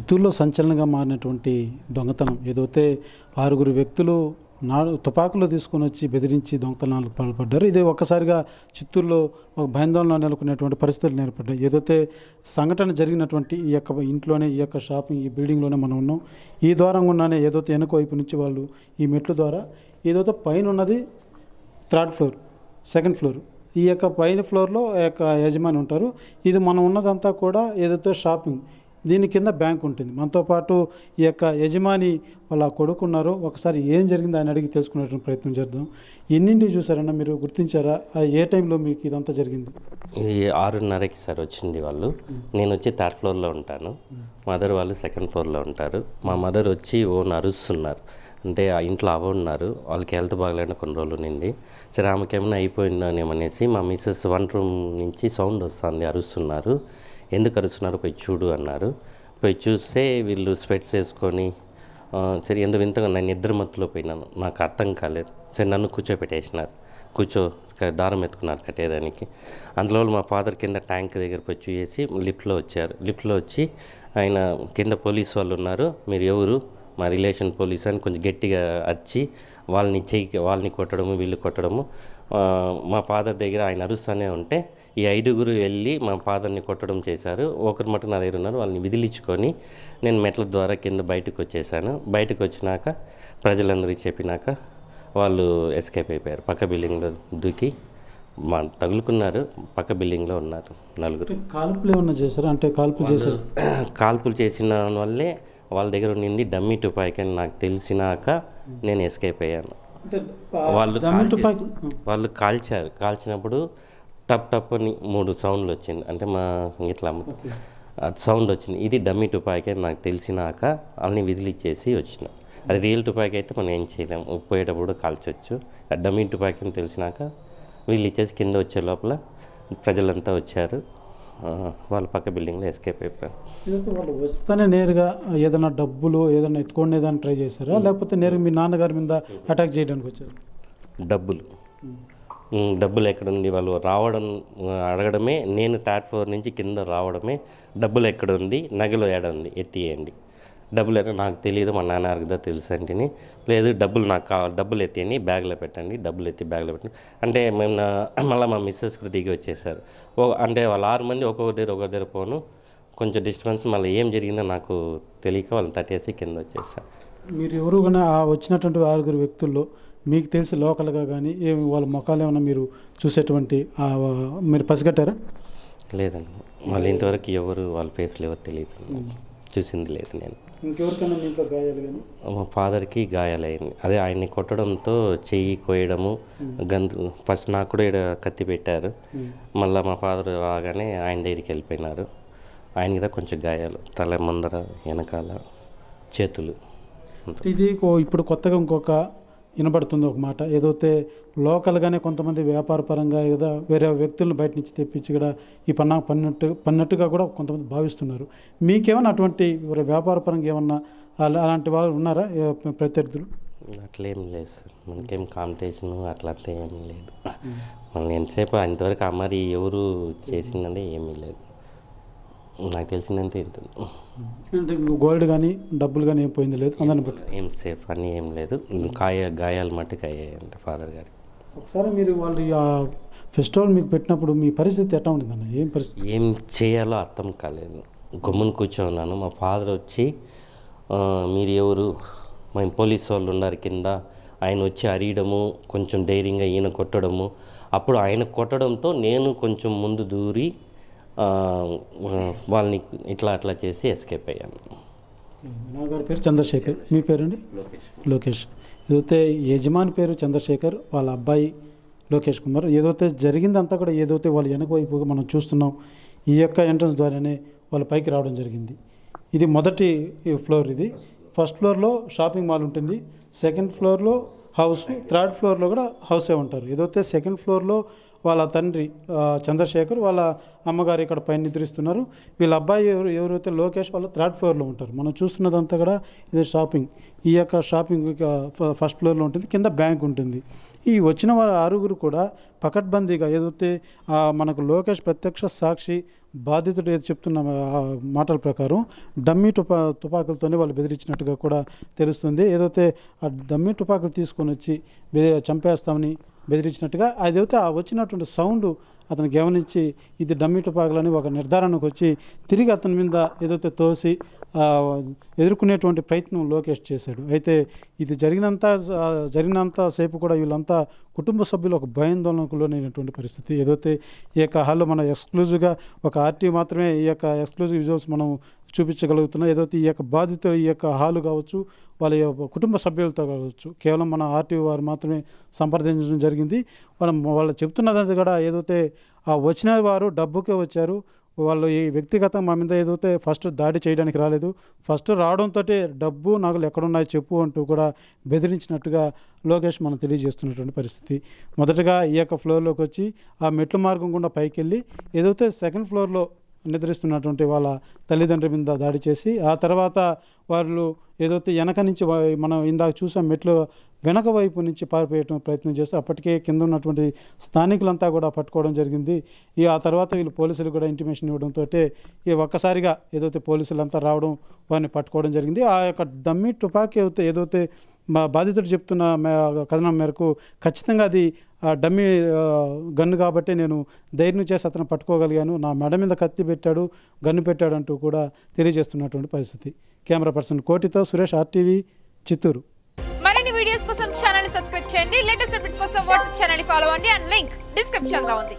చిత్తూరులో సంచలనంగా మారినటువంటి దొంగతనం ఏదైతే 6 వ్యక్తులు తుపాకులు తీసుకొని వచ్చి బెదిరించి దొంగతనాలకు పాల్పడ్డారు. ఇది ఒక్కసారిగా చిత్తూరులో ఒక భయాందోళన నెలకొనేటువంటి పరిస్థితులు ఏర్పడ్డాయి. ఏదైతే సంఘటన జరిగినటువంటి ఈ యొక్క ఇంట్లోనే ఈ యొక్క షాపింగ్ ఈ బిల్డింగ్లోనే మనం ఉన్నాం. ఈ ద్వారం గుండానే ఏదైతే వెనుక వైపు నుంచి వాళ్ళు ఈ మెట్ల ద్వారా ఏదైతే పైన ఉన్నది 3rd ఫ్లోర్, 2nd ఫ్లోర్. ఈ యొక్క పైన ఫ్లోర్లో ఆ యొక్క యజమాని ఉంటారు. ఇది మనం ఉన్నదంతా కూడా ఏదైతే షాపింగ్, దీని కింద బ్యాంక్ ఉంటుంది. మనతో పాటు ఈ యొక్క యజమాని వాళ్ళ కొడుకున్నారు. ఒకసారి ఏం జరిగిందో ఆయన అడిగి తెలుసుకునేటువంటి ప్రయత్నం చేద్దాం. ఎన్నింటికి చూసారన్నా, మీరు గుర్తించారా? ఏ టైంలో మీకు ఇదంతా జరిగింది? ఇది 6:30కి సార్ వచ్చింది వాళ్ళు. నేను వచ్చి 3rd ఫ్లోర్లో ఉంటాను, మదర్ వాళ్ళు 2nd ఫ్లోర్లో ఉంటారు. మా మదర్ వచ్చి అరుస్తున్నారు. అంటే ఆ ఇంట్లో ఉన్నారు, వాళ్ళకి హెల్త్ బాగలేని కొన్ని రోజులు నిండి. సరే ఆమెకి ఏమైనా అయిపోయిందనేసి మా మిస్సెస్ 1 రూమ్ నుంచి సౌండ్ వస్తుంది, అరుస్తున్నారు. ఎందుకు అరుస్తున్నారు పోయి చూడు అన్నారు. పోయి చూస్తే వీళ్ళు స్పెట్స్ వేసుకొని సరే ఎందుకు వింతగా నేను నిద్ర మత్తులో పోయినాను, నాకు అర్థం కాలేదు. సరే నన్ను కూర్చోపెట్టేసినారు, దారం ఎత్తుకున్నారు కట్టేదానికి. అందులో మా ఫాదర్ కింద ట్యాంక్ దగ్గర పోయి చూసి లిఫ్ట్లో వచ్చారు. లిఫ్ట్లో వచ్చి ఆయన కింద పోలీసు వాళ్ళు ఉన్నారు, మీరు ఎవరు, మా రిలేషన్ పోలీస్ అని కొంచెం గట్టిగా వచ్చి వాళ్ళని కొట్టడము వీళ్ళు కొట్టడము. మా ఫాదర్ దగ్గర ఆయన అరుస్తూనే ఉంటే ఈ 5గురు వెళ్ళి మా ఫాదర్ని కొట్టడం చేశారు. ఒకరు మటు నా దగ్గర ఉన్నారు, వాళ్ళని విదిలించుకొని నేను మెట్ల ద్వారా కింద బయటకు వచ్చేసాను. బయటకు వచ్చినాక ప్రజలందరికీ చెప్పినాక వాళ్ళు ఎస్కేప్ అయిపోయారు. పక్క బిల్డింగ్లో దూకి తగులుకున్నారు. పక్క బిల్డింగ్లో ఉన్నారు 4. కాల్పులు ఏమన్నా చేశారు? అంటే కాల్పులు చేశారు. కాల్పులు చేసిన వల్లే వాళ్ళ దగ్గర ఉండింది డమ్మీ తుపాకీ అని నాకు తెలిసినాక నేను ఎస్కేప్ అయ్యాను. వాళ్ళు కాల్చినప్పుడు టప్ టప్ అని 3 సౌండ్లు వచ్చింది. అంటే మా ఇట్లా సౌండ్ వచ్చింది. ఇది డమ్మీ తుపాకీ అని నాకు తెలిసినాక వాళ్ళని విదిలిచ్చేసి వచ్చిన. అది రియల్ తుపాకీ అయితే మనం ఏం చేయలేము, పోయేటప్పుడు కాల్చవచ్చు. డమ్మీ తుపాకీ అని తెలిసినాక వీళ్ళు ఇచ్చేసి కింద వచ్చే లోపల ప్రజలంతా వచ్చారు. వాళ్ళ పక్క బిల్డింగ్లో ఎస్కేప్ అయిపోయారు. వాళ్ళు వస్తేనే నేరుగా ఏదైనా డబ్బులు ఏదైనా ఎత్తుకునేదాన్ని ట్రై చేశారా, లేకపోతే నేరుగా మీ నాన్నగారి మీద అటాక్ చేయడానికి వచ్చారు? డబ్బులు ఎక్కడుంది, వాళ్ళు రావడం అడగడమే. నేను 3rd ఫ్లోర్ నుంచి కింద రావడమే, డబ్బులు ఎక్కడుంది, నగలు ఏడుంది ఎత్తియండి. డబ్బులు ఎక్కడ నాకు తెలియదు, మా నాన్నగారికి తెలుసు అంటేని. లేదు డబ్బులు నాకు డబ్బులు ఎత్తియండి, బ్యాగ్లో పెట్టండి, డబ్బులు ఎత్తి బ్యాగ్లో పెట్టండి అంటే మేము మళ్ళీ మా మిస్సెస్ కూడా దిగి వచ్చేసారు. అంటే వాళ్ళు 6 మంది ఒక్కొక్క దగ్గర పోను, కొంచెం డిస్టర్బెన్స్. మళ్ళీ ఏం జరిగిందో నాకు తెలియక వాళ్ళని తట్టేసి కింద వచ్చేసారు. మీరు ఎవరు కానీ వచ్చినటువంటి 6 వ్యక్తుల్లో మీకు తెలిసి లోకల్గా కానీ వాళ్ళ ముఖాలు ఏమైనా మీరు చూసేటువంటి మీరు పసిగట్టారా? లేదండి, మళ్ళీ ఇంతవరకు ఎవరు వాళ్ళ ఫేస్లు ఎవరు తెలియదు, చూసింది లేదు నేను. ఇంకెవరికైనా మీకు గాయాలు కానీ? మా ఫాదర్కి గాయాలైంది. అదే ఆయన్ని కొట్టడంతో చెయ్యి కోయడము, ఫస్ట్ నాకు కూడా ఇక్కడ కత్తి పెట్టారు. మళ్ళీ మా ఫాదర్ రాగానే ఆయన దగ్గరికి వెళ్ళిపోయినారు. ఆయన కూడా కొంచెం గాయాలు, తల ముందర వెనకాల చేతులు. ఇది ఇప్పుడు కొత్తగా ఇంకొక వినబడుతుంది ఒక మాట, ఏదైతే లోకల్గానే కొంతమంది వ్యాపార పరంగా ఏదో వేరే వ్యక్తులను బయట నుంచి తెప్పించి కూడా ఈ పన్నట్టుగా కూడా కొంతమంది భావిస్తున్నారు. మీకేమైనా అటువంటి వ్యాపార పరంగా ఏమన్నా అలాంటి వాళ్ళు ఉన్నారా ప్రత్యర్థులు? అట్లేం లేదు సార్, మనకేం కాంపిటీషన్ అట్లంతా ఏమీ లేదు. మనం ఎంతసేపు అంతవరకు మరి ఎవరు చేసిందంటే ఏమీ లేదు, నాకు తెలిసిందంటే ఇంత. అంటే గోల్డ్ కానీ డబ్బులు కానీ ఏం పోయింది లేదు, అందరిని బట్టి ఏం సేఫ్ అని ఏం లేదు. గాయాలు మట్టుకు అయ్యాయంట ఫాదర్ గారికి. ఒకసారి మీరు వాళ్ళు ఫెస్టివల్ మీకు పెట్టినప్పుడు మీ పరిస్థితి ఎట్లా ఉండిందన్న? ఏం పరిస్థితి, ఏం చేయాలో అర్థం కాలేదు. గమ్మున కూర్చోన్నాను. మా ఫాదర్ వచ్చి మీరు ఎవరు, మేము పోలీసు వాళ్ళు ఉన్నారు కింద, ఆయన వచ్చి అరియడము, కొంచెం ధైర్యంగా ఈయన కొట్టడము. అప్పుడు ఆయన కొట్టడంతో నేను కొంచెం ముందు దూరి వాళ్ళని అట్లా చేసి ఎస్కేప్ అయ్యాను. నా గారి పేరు చంద్రశేఖర్, మీ పేరండి? లోకేష్. ఏదైతే యజమాని పేరు చంద్రశేఖర్, వాళ్ళ అబ్బాయి లోకేష్ కుమార్. ఏదైతే జరిగిందంతా కూడా ఏదైతే వాళ్ళ వెనక వైపుగా మనం చూస్తున్నాం, ఈ యొక్క ఎంట్రన్స్ ద్వారానే వాళ్ళ పైకి రావడం జరిగింది. ఇది మొదటి ఫ్లోర్. ఇది 1st ఫ్లోర్లో షాపింగ్ మాల్ ఉంటుంది, 2nd ఫ్లోర్లో హౌస్, 3rd ఫ్లోర్లో కూడా హౌసే ఉంటారు. ఏదైతే 2nd ఫ్లోర్లో వాళ్ళ తండ్రి చంద్రశేఖర్, వాళ్ళ అమ్మగారు ఇక్కడ పైన నిద్రిస్తున్నారు. వీళ్ళ అబ్బాయి ఎవరైతే లోకేష్ వాళ్ళ 3rd ఫ్లోర్లో ఉంటారు. మనం చూస్తున్నదంతా కూడా ఇది షాపింగ్. ఈ యొక్క షాపింగ్ 1st ఫ్లోర్లో ఉంటుంది, కింద బ్యాంక్ ఉంటుంది. ఈ వచ్చిన వారు 6గురు కూడా పకడ్బందీగా ఏదైతే మనకు లోకేష్ ప్రత్యక్ష సాక్షి బాధితుడు ఏది చెప్తున్న మాటల ప్రకారం డమ్మీ తుపాకులతోనే వాళ్ళు బెదిరించినట్టుగా కూడా తెలుస్తుంది. ఏదైతే ఆ డమ్మీ తుపాకులు తీసుకొని వచ్చి చంపేస్తామని బెదిరించినట్టుగా అదైతే ఆ వచ్చినటువంటి సౌండ్ అతను గమనించి ఇది డమ్మీ తుపాకులని ఒక నిర్ధారణకు వచ్చి తిరిగి అతని మీద ఏదైతే తోసి ఎదుర్కొనేటువంటి ప్రయత్నం లోకేష్ చేశాడు. అయితే ఇది జరిగినంత సేపు కూడా వీళ్ళంతా కుటుంబ సభ్యులు ఒక భయాందోళనకు లోనైనటువంటి పరిస్థితి. ఏదైతే ఈ యొక్క హాల్లో మన ఎక్స్క్లూజివ్గా ఒక ఆర్టీ మాత్రమే ఈ యొక్క ఎక్స్క్లూజివ్ విజువల్స్ మనం చూపించగలుగుతున్నాం. ఏదైతే ఈ యొక్క బాధితులు ఈ యొక్క హాలు కావచ్చు, వాళ్ళ కుటుంబ సభ్యులతో కావచ్చు, కేవలం మన ఆర్టీ వారు మాత్రమే సంప్రదించడం జరిగింది. వాళ్ళు చెప్తున్నదంతా కూడా ఏదైతే వచ్చిన వారు డబ్బుకే వచ్చారు, వాళ్ళు ఈ వ్యక్తిగతంగా మా మీద ఏదైతే ఫస్ట్ దాడి చేయడానికి రాలేదు, ఫస్ట్ రావడంతో డబ్బు నగలు ఎక్కడున్నాయో చెప్పు అంటూ కూడా బెదిరించినట్టుగా లోకేష్ మనం తెలియజేస్తున్నటువంటి పరిస్థితి. మొదటగా ఈ యొక్క ఫ్లోర్లోకి వచ్చి ఆ మెట్ల మార్గం గుండా పైకి వెళ్ళి ఏదైతే సెకండ్ ఫ్లోర్లో నిద్రిస్తున్నటువంటి వాళ్ళ తల్లిదండ్రుల మీద దాడి చేసి ఆ తర్వాత వాళ్ళు ఏదైతే వెనక నుంచి మనం ఇందాక చూసాం మెట్లు వెనక వైపు నుంచి పారిపోయే ప్రయత్నం చేస్తే అప్పటికే కింద ఉన్నటువంటి స్థానికులంతా కూడా పట్టుకోవడం జరిగింది. ఆ తర్వాత వీళ్ళు పోలీసులు కూడా ఇంటిమేషన్ ఇవ్వడంతో ఒక్కసారిగా ఏదైతే పోలీసులంతా రావడం వారిని పట్టుకోవడం జరిగింది. ఆ యొక్క డమ్మీ తుపాకీ ఏదైతే మా బాధితుడు చెప్తున్న కథనం మేరకు ఖచ్చితంగా అది డమ్మీ గన్ను కాబట్టి నేను ధైర్యం చేసి అతను పట్టుకోగలిగాను, నా మెడ మీద కత్తి పెట్టాడు, గన్ను పెట్టాడు అంటూ కూడా తెలియజేస్తున్నటువంటి పరిస్థితి. కెమెరా పర్సన్ కోటితో సురేష్, RTV, చిత్తూరు. మరిన్ని వీడియోస్ కోసం ఛానల్ సబ్స్క్రైబ్ చేయండి. లేటెస్ట్ అప్డేట్స్ కోసం వాట్సాప్ ఛానల్ ఫాలో అవ్వండి. అండ్ లింక్ డిస్క్రిప్షన్ లో ఉంది.